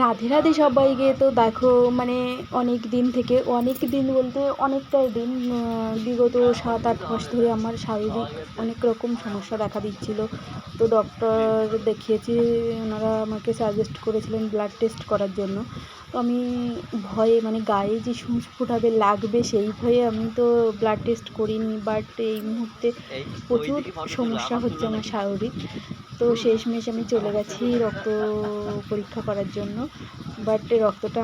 রাধে রাধে সবাইকে। তো দেখো মানে অনেক দিন থেকে, অনেক দিন বলতে অনেকটাই দিন, বিগত 7-8 মাস ধরে আমার শারীরিক অনেক রকম সমস্যা দেখা দিচ্ছিল। তো ডক্টর দেখিয়েছি, ওনারা আমাকে সাজেস্ট করেছিলেন ব্লাড টেস্ট করার জন্য। তো আমি ভয়ে মানে গায়ে যে সূঁচ ফোটাবে লাগবে সেই ভয়ে আমি তো ব্লাড টেস্ট করিনি। বাট এই মুহূর্তে প্রচুর সমস্যা হচ্ছে আমার শারীরিক। তো শেষমেশ আমি চলে গেছি রক্ত পরীক্ষা করার জন্য। বাট রক্তটা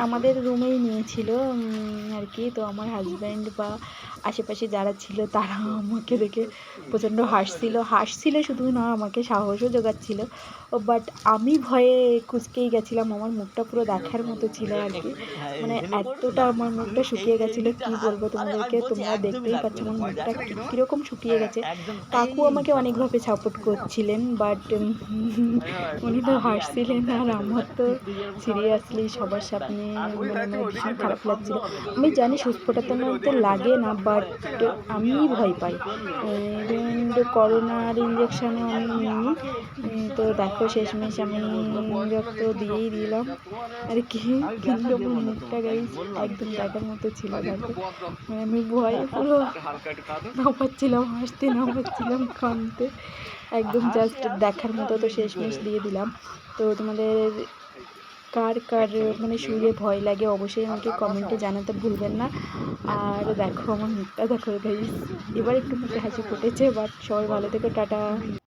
আমাদের রুমেই নিয়েছিল আর কি। তো আমার হাজব্যান্ড বা আশেপাশে যারা ছিল তারা আমাকে দেখে প্রচণ্ড হাসছিল শুধু না, আমাকে সাহসও জোগাচ্ছিল। বাট আমি ভয়ে কুঁচকেই গেছিলাম, আমার মুখটা পুরো দেখার মতো ছিল আর কি। মানে এতটা আমার মুখটা শুকিয়ে গেছিলো, কি বলবো তোমাদেরকে, তোমরা দেখতেই পাচ্ছ আমার মুখটা কীরকম শুকিয়ে গেছে। কাকু আমাকে অনেকভাবে সাপোর্ট করছিলেন, বাট উনি তো হাসছিলেন আর আমার তো সিরিয়াসলি সবার সামনে মানে আমার ভীষণ খারাপ লাগছিল। আমি জানি সুচ ফোটাতে লাগে না, বাট আমি ভয় পাই। ইভেন করোনার ইঞ্জেকশানও আমি নিইনি। তো দেখো শেষমেশ আমি রক্ত দিয়েই দিলাম আর কি। কিন্তু আমার মুখটা গাইস একদম দেখার মতো ছিল। দেখো মানে আমি ভয়ে পুরো নাপাচ্ছিলাম, হাসতে নাপাচ্ছিলাম, কাঁদতে, একদম জাস্ট দেখার মতো। তো শেষমেশ দিয়ে দিলাম। তো তোমাদের কার কার মানে শুয়ে ভয় লাগে অবশ্যই আমাকে কমেন্টে জানাতে ভুলবেন না। আর দেখো আমার মুখটা দেখো গাইস, এবার একটু মুখে হাসি ফুটেছে। বাট সবাই ভালো থেকো, টাটা।